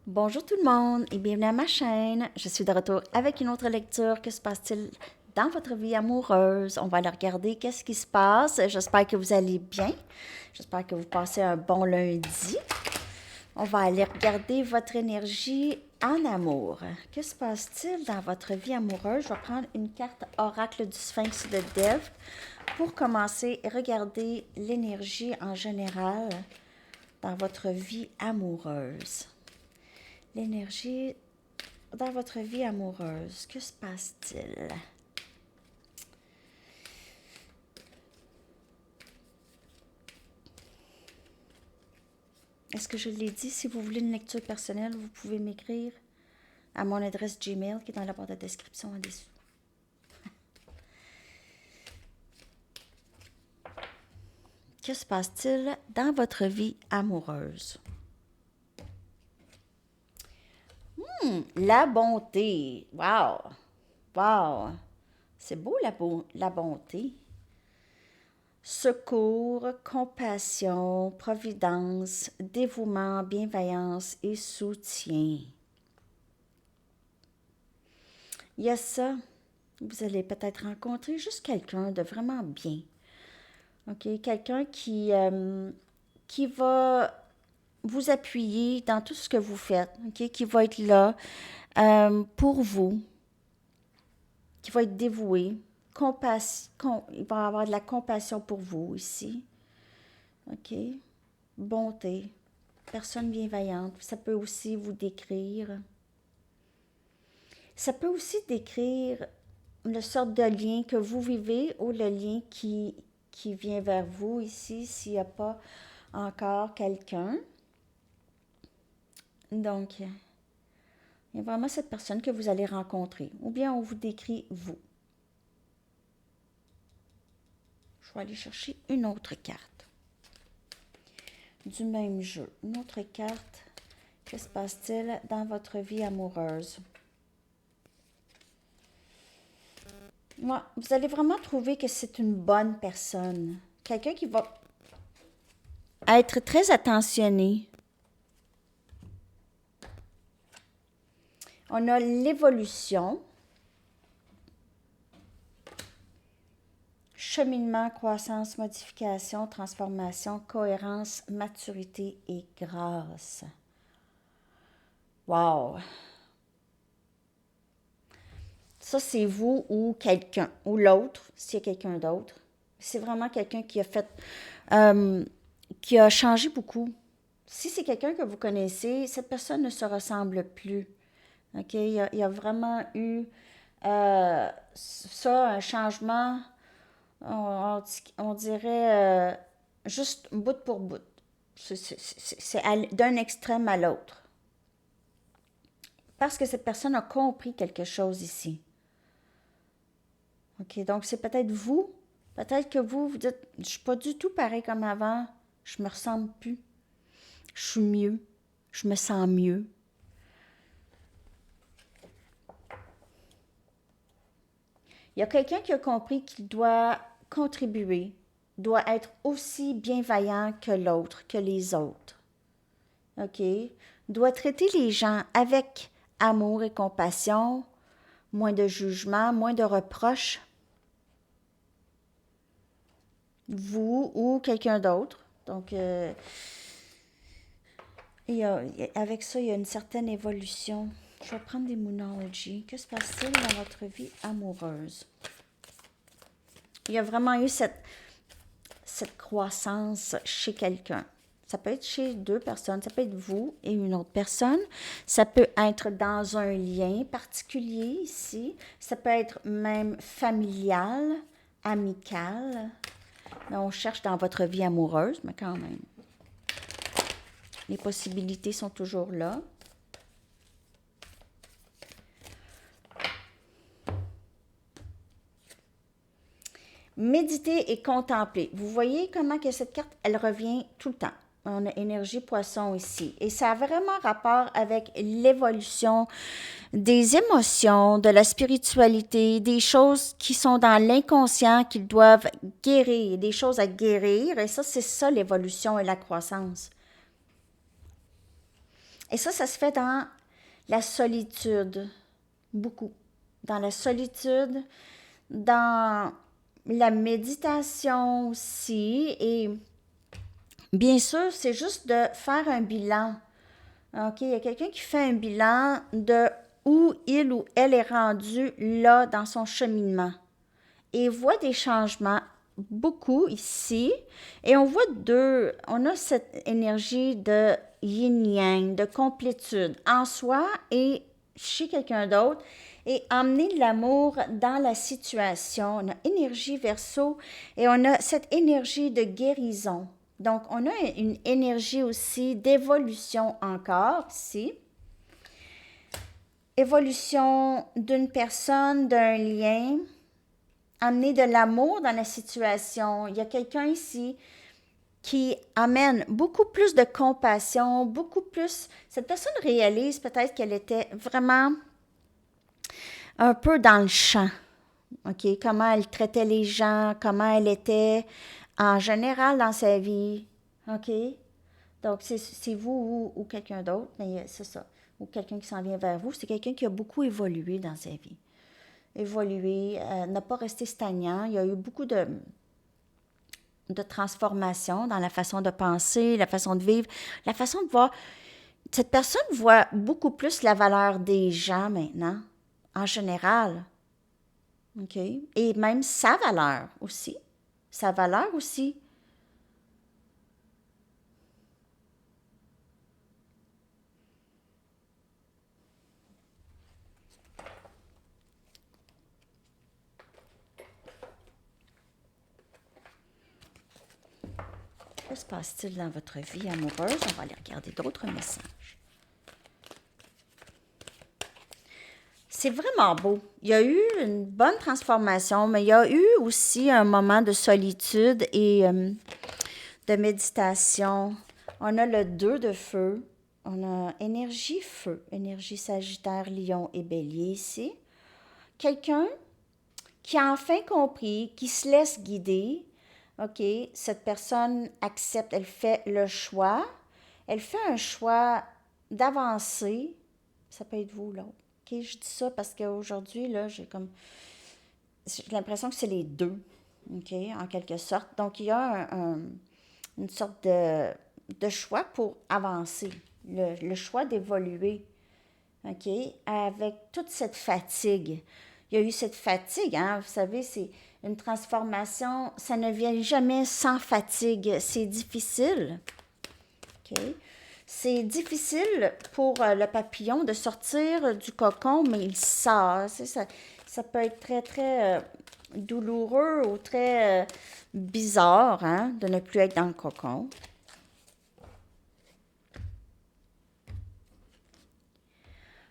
Bonjour tout le monde et bienvenue à ma chaîne. Je suis de retour avec une autre lecture. Que se passe-t-il dans votre vie amoureuse? On va aller regarder qu'est-ce qui se passe. J'espère que vous allez bien. J'espère que vous passez un bon lundi. On va aller regarder votre énergie en amour. Que se passe-t-il dans votre vie amoureuse? Je vais prendre une carte oracle du Sphinx de Dev pour commencer et regarder l'énergie en général dans votre vie amoureuse. L'énergie dans votre vie amoureuse, que se passe-t-il? Est-ce que je l'ai dit? Si vous voulez une lecture personnelle, vous pouvez m'écrire à mon adresse Gmail qui est dans la barre de description en dessous. Que se passe-t-il dans votre vie amoureuse? La bonté. Wow! Wow! C'est beau la bonté. Secours, compassion, providence, dévouement, bienveillance et soutien. Il y a ça. Vous allez peut-être rencontrer juste quelqu'un de vraiment bien. OK? Quelqu'un qui va vous appuyer dans tout ce que vous faites. OK? Qui va être là pour vous. Qui va être dévoué. Il va avoir de la compassion pour vous ici. OK? Bonté. Personne bienveillante. Ça peut aussi vous décrire. Ça peut aussi décrire le sorte de lien que vous vivez ou le lien qui vient vers vous ici s'il n'y a pas encore quelqu'un. Donc, il y a vraiment cette personne que vous allez rencontrer. Ou bien on vous décrit vous. Je vais aller chercher une autre carte. Du même jeu. Une autre carte. Que se passe-t-il dans votre vie amoureuse? Moi, vous allez vraiment trouver que c'est une bonne personne. Quelqu'un qui va être très attentionné. On a l'évolution. Cheminement, croissance, modification, transformation, cohérence, maturité et grâce. Wow! Ça, c'est vous ou quelqu'un, ou l'autre, s'il y a quelqu'un d'autre. C'est vraiment quelqu'un qui a fait, qui a changé beaucoup. Si c'est quelqu'un que vous connaissez, cette personne ne se ressemble plus. OK? Il y a vraiment eu ça, un changement, on dirait juste bout pour bout. C'est d'un extrême à l'autre. Parce que cette personne a compris quelque chose ici. OK, donc c'est peut-être vous. Peut-être que vous dites, je ne suis pas du tout pareil comme avant. Je me ressemble plus. Je suis mieux. Je me sens mieux. Il y a quelqu'un qui a compris qu'il doit contribuer, doit être aussi bienveillant que l'autre, que les autres. OK? Doit traiter les gens avec amour et compassion, moins de jugement, moins de reproches. Vous ou quelqu'un d'autre. Donc, avec ça, il y a une certaine évolution. Je vais prendre des Moonology. Que se passe-t-il dans votre vie amoureuse? Il y a vraiment eu cette croissance chez quelqu'un. Ça peut être chez deux personnes, ça peut être vous et une autre personne. Ça peut être dans un lien particulier ici. Ça peut être même familial, amical. Mais on cherche dans votre vie amoureuse, mais quand même. Les possibilités sont toujours là. Méditer et contempler. Vous voyez comment que cette carte, elle revient tout le temps. On a énergie poisson ici. Et ça a vraiment rapport avec l'évolution des émotions, de la spiritualité, des choses qui sont dans l'inconscient qu'ils doivent guérir, des choses à guérir. Et ça, c'est ça l'évolution et la croissance. Et ça se fait dans la solitude, beaucoup. Dans la solitude, dans la méditation aussi. Et bien sûr, c'est juste de faire un bilan. OK, il y a quelqu'un qui fait un bilan de où il ou elle est rendu là dans son cheminement. Et voit des changements, beaucoup ici. Et on a cette énergie de yin-yang, de complétude en soi et chez quelqu'un d'autre. Et emmener de l'amour dans la situation. On a énergie verso et on a cette énergie de guérison. Donc, on a une énergie aussi d'évolution encore ici. Évolution d'une personne, d'un lien, amener de l'amour dans la situation. Il y a quelqu'un ici qui amène beaucoup plus de compassion, beaucoup plus... Cette personne réalise peut-être qu'elle était vraiment un peu dans le champ. OK? Comment elle traitait les gens, comment elle était en général dans sa vie. OK? Donc, c'est vous ou quelqu'un d'autre, mais c'est ça. Ou quelqu'un qui s'en vient vers vous. C'est quelqu'un qui a beaucoup évolué dans sa vie. Évolué, n'a pas resté stagnant. Il y a eu beaucoup de transformation dans la façon de penser, la façon de vivre, la façon de voir. Cette personne voit beaucoup plus la valeur des gens maintenant, en général. OK? Et même sa valeur aussi. Sa valeur aussi. Que se passe-t-il dans votre vie amoureuse? On va aller regarder d'autres messages. C'est vraiment beau. Il y a eu une bonne transformation, mais il y a eu aussi un moment de solitude et de méditation. On a le 2 de feu. On a énergie feu, énergie Sagittaire, Lion et Bélier ici. Quelqu'un qui a enfin compris, qui se laisse guider. OK, cette personne accepte, elle fait le choix. Elle fait un choix d'avancer. Ça peut être vous, l'autre. OK, je dis ça parce qu'aujourd'hui, là, j'ai l'impression que c'est les deux. OK, en quelque sorte. Donc, il y a une sorte de choix pour avancer. Le choix d'évoluer. OK, avec toute cette fatigue. Il y a eu cette fatigue, hein? Vous savez, c'est une transformation, ça ne vient jamais sans fatigue. C'est difficile. OK? C'est difficile pour le papillon de sortir du cocon, mais il sort. Ça peut être très, très douloureux ou très bizarre, hein, de ne plus être dans le cocon.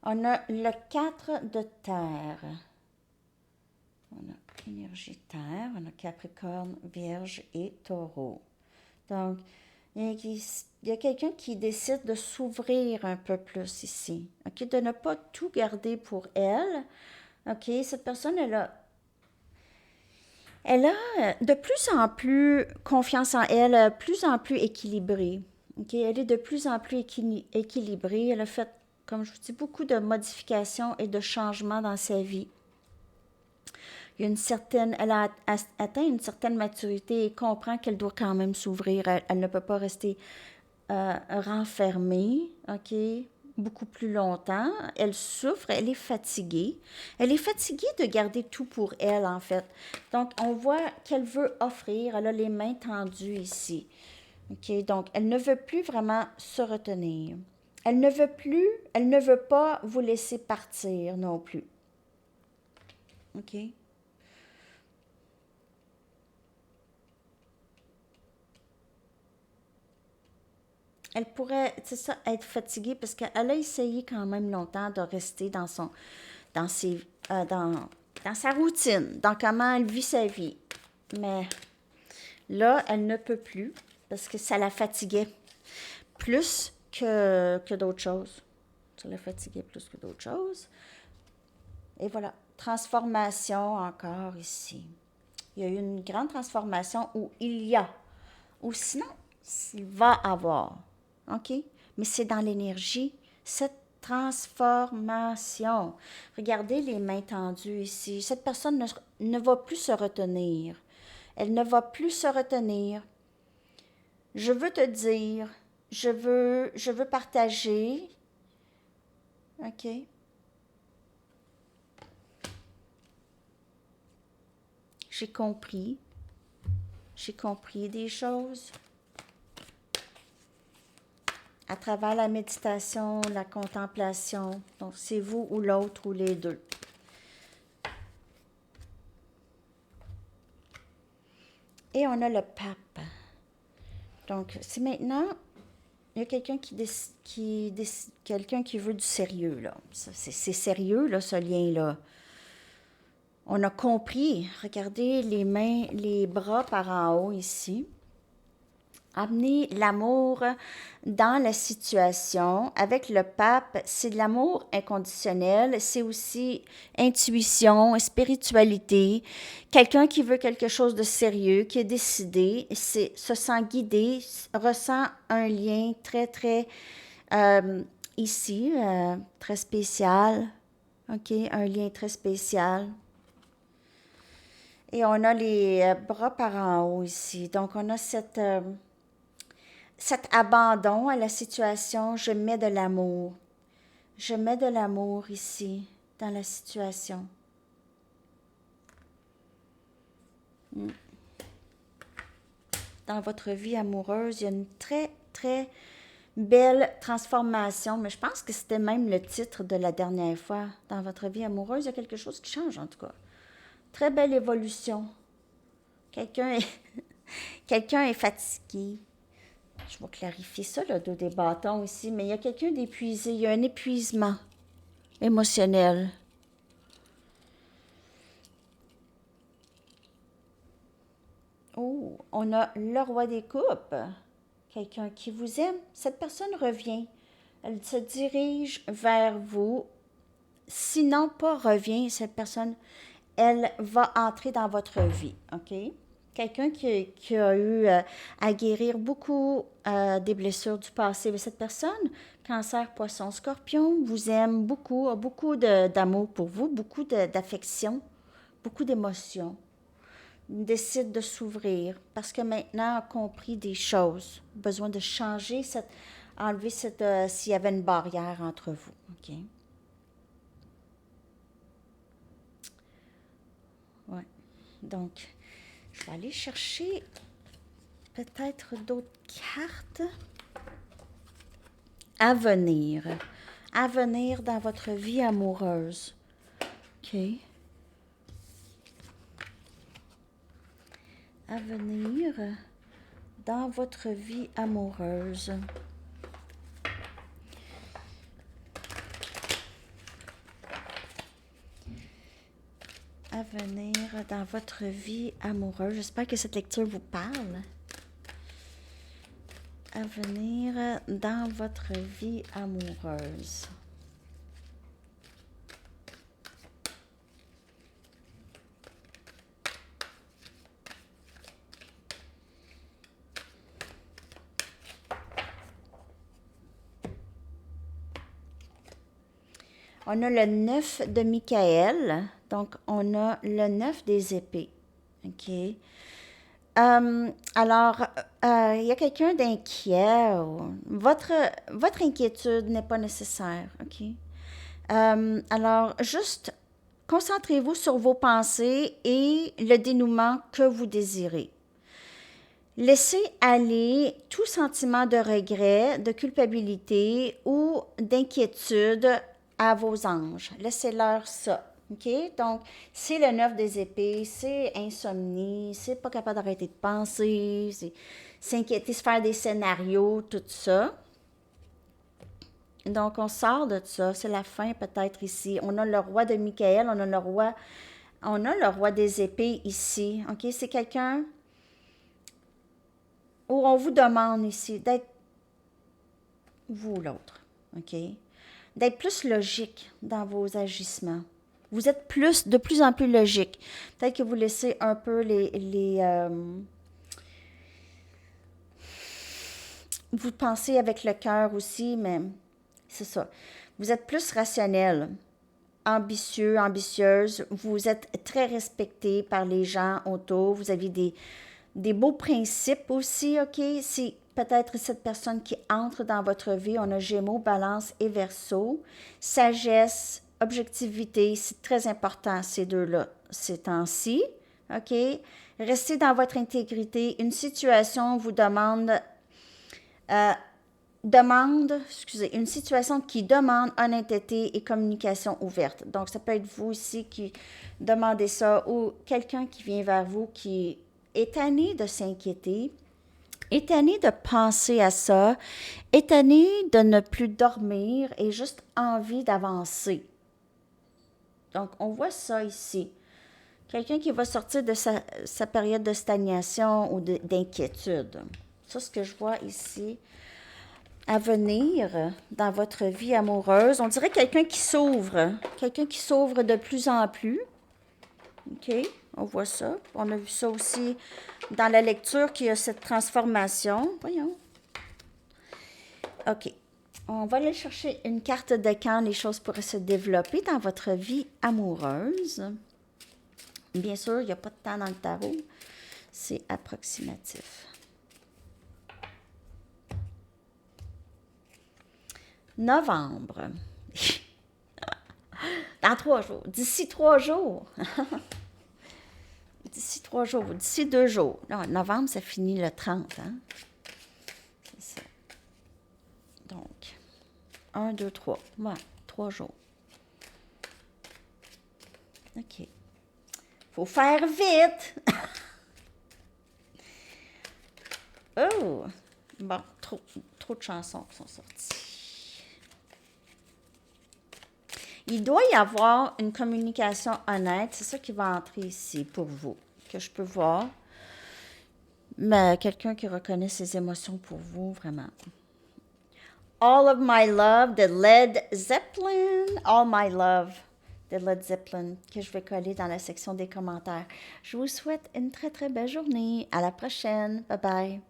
On a le 4 de terre. On a énergie terre, on a Capricorne, Vierge et Taureau. Donc, il y a quelqu'un qui décide de s'ouvrir un peu plus ici. OK, de ne pas tout garder pour elle. OK, cette personne, elle a de plus en plus confiance en elle, de plus en plus équilibrée. OK, elle est de plus en plus équilibrée. Elle a fait, comme je vous dis, beaucoup de modifications et de changements dans sa vie. Il y a elle a atteint une certaine maturité et comprend qu'elle doit quand même s'ouvrir. Elle ne peut pas rester renfermée, OK, beaucoup plus longtemps. Elle souffre, elle est fatiguée. Elle est fatiguée de garder tout pour elle, en fait. Donc, on voit qu'elle veut offrir. Elle a les mains tendues ici. OK, donc elle ne veut plus vraiment se retenir. Elle ne veut pas vous laisser partir non plus. OK? Elle pourrait, c'est ça, être fatiguée parce qu'elle a essayé quand même longtemps de rester dans ses, dans sa routine, dans comment elle vit sa vie. Mais là, elle ne peut plus parce que ça la fatiguait plus que d'autres choses. Ça la fatiguait plus que d'autres choses. Et voilà, transformation encore ici. Il y a eu une grande transformation où il y a, ou sinon, il va avoir. OK? Mais c'est dans l'énergie. cette transformation. Regardez les mains tendues ici. Cette personne ne va plus se retenir. Elle ne va plus se retenir. Je veux te dire, je veux partager. OK? J'ai compris des choses à travers la méditation, la contemplation. Donc, c'est vous ou l'autre ou les deux. Et on a le pape. Donc, c'est maintenant, il y a quelqu'un quelqu'un qui veut du sérieux, là. C'est sérieux, là, ce lien-là. On a compris. Regardez les mains, les bras par en haut ici. Amener l'amour dans la situation. Avec le pape, c'est de l'amour inconditionnel. C'est aussi intuition, spiritualité. Quelqu'un qui veut quelque chose de sérieux, qui est décidé, se sent guidé, ressent un lien très, très ici, très spécial. OK, un lien très spécial. Et on a les bras par en haut ici. Donc, on a cet abandon à la situation. Je mets de l'amour. Je mets de l'amour ici, dans la situation. Dans votre vie amoureuse, il y a une très, très belle transformation. Mais je pense que c'était même le titre de la dernière fois. Dans votre vie amoureuse, il y a quelque chose qui change, en tout cas. Très belle évolution. Quelqu'un est fatigué. Je vais clarifier ça, le dos des bâtons ici, mais il y a quelqu'un d'épuisé. Il y a un épuisement émotionnel. Oh, on a le roi des coupes. Quelqu'un qui vous aime. Cette personne revient. Elle se dirige vers vous. Sinon, pas revient, cette personne, elle va entrer dans votre vie, OK? Quelqu'un qui a eu à guérir beaucoup des blessures du passé. Mais cette personne, cancer, poisson, scorpion, vous aime beaucoup, a beaucoup d'amour pour vous, beaucoup d'affection, beaucoup d'émotions. Décide de s'ouvrir parce que maintenant a compris des choses. Besoin de changer, enlever s'il y avait une barrière entre vous, OK? Ouais. Donc, je vais aller chercher peut-être d'autres cartes à venir. À venir dans votre vie amoureuse. OK. À venir dans votre vie amoureuse. À venir dans votre vie amoureuse. J'espère que cette lecture vous parle. À venir dans votre vie amoureuse. On a le 9 de Michael, donc on a le 9 des épées. OK? Alors, il y a quelqu'un d'inquiet. Votre inquiétude n'est pas nécessaire. OK? Alors, juste concentrez-vous sur vos pensées et le dénouement que vous désirez. Laissez aller tout sentiment de regret, de culpabilité ou d'inquiétude à vos anges. Laissez-leur ça. OK? Donc, c'est le 9 des épées, c'est insomnie, c'est pas capable d'arrêter de penser, c'est s'inquiéter, se faire des scénarios, tout ça. Donc, on sort de ça. C'est la fin peut-être ici. On a le roi de Michael, on a le roi des épées ici. OK? C'est quelqu'un où on vous demande ici d'être vous ou l'autre. OK? D'être plus logique dans vos agissements. Vous êtes de plus en plus logique. Peut-être que vous laissez un peu vous pensez avec le cœur aussi, mais c'est ça. Vous êtes plus rationnel, ambitieux, ambitieuse. Vous êtes très respecté par les gens autour. Vous avez des beaux principes aussi, OK? C'est peut-être cette personne qui entre dans votre vie. On a Gémeaux, Balance et Verseau. Sagesse, objectivité, c'est très important ces deux-là, ces temps-ci, OK? Restez dans votre intégrité. Une situation vous une situation qui demande honnêteté et communication ouverte. Donc, ça peut être vous ici qui demandez ça ou quelqu'un qui vient vers vous qui est tanné de s'inquiéter, est tanné de penser à ça, est tanné de ne plus dormir et juste envie d'avancer. Donc, on voit ça ici. Quelqu'un qui va sortir de sa période de stagnation ou d'inquiétude. Ça, ce que je vois ici à venir dans votre vie amoureuse. On dirait quelqu'un qui s'ouvre de plus en plus. OK, on voit ça. On a vu ça aussi dans la lecture qu'il y a cette transformation. Voyons. OK. On va aller chercher une carte de quand les choses pourraient se développer dans votre vie amoureuse. Bien sûr, il n'y a pas de temps dans le tarot. C'est approximatif. Novembre. Dans 3 jours. D'ici 3 jours. D'ici 3 jours. D'ici 2 jours. Non, novembre, ça finit le 30. Hein? C'est ça. Donc, 1, 2, 3. Ouais, 3 jours. OK. Faut faire vite. Oh! Bon, trop de chansons qui sont sorties. Il doit y avoir une communication honnête. C'est ça qui va entrer ici pour vous, que je peux voir. Mais quelqu'un qui reconnaît ses émotions pour vous, vraiment. All of My Love de Led Zeppelin. All My Love de Led Zeppelin, que je vais coller dans la section des commentaires. Je vous souhaite une très, très belle journée. À la prochaine. Bye bye.